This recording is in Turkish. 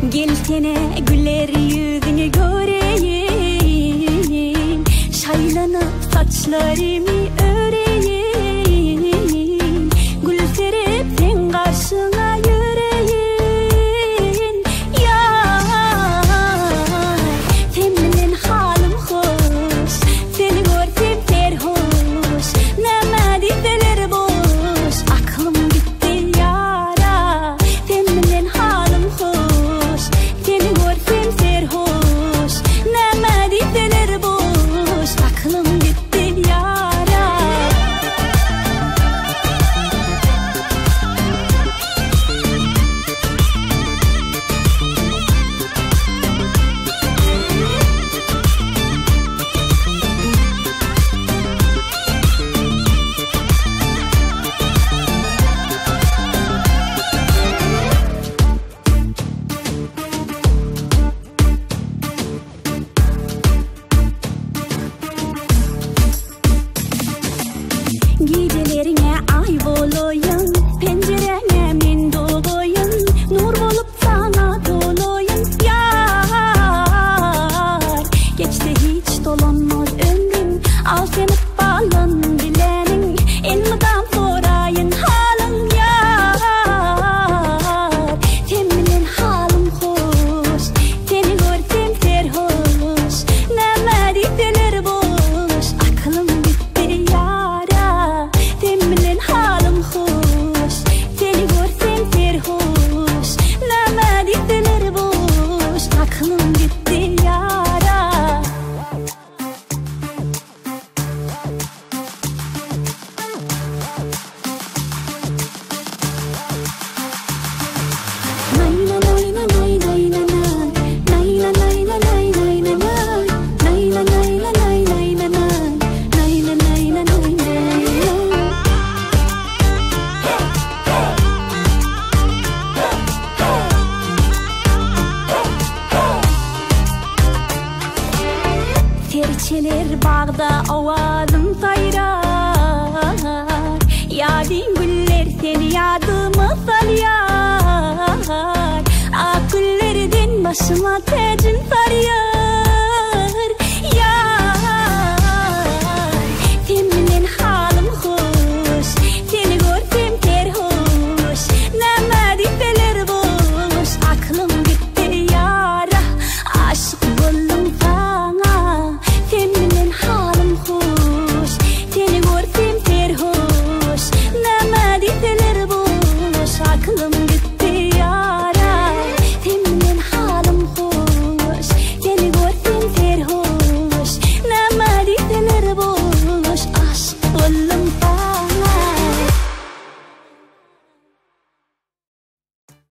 Gelsene güller yüzünü göreyim, şaylanıp saçlarımı öreyim, gül serip sen karşına yüreyim. Yar, senin halim hoş, seni görsem serhoş, neme dizeler boş, aklım gitti yara, senin halim hoş, seni görsem serhoş, neme dizeler boş, aklım gitti yara. Gecelerine ay boloyun, pencerene men doloyun, nur bolup sana doloyun. Yar, geçti hiç dolanmaz ömrüm, al seni balın bilenin, elmeden sorayın halın. Yar, senin halım hoş, seni görsem serhoş, neme dizeler boş, aklım gitti yara. Senin halim hoş, seni görsem serhoş, neme dizeler boş, aklım gitti yara. Nayna nayna nayna nayna nayna nayna nayna nayna nayna nayna nayna nayna nayna nayna. Serçeler bağda ovazım sayrar, yadin güller seni yadımı salyar, ak güllerden başıma tecin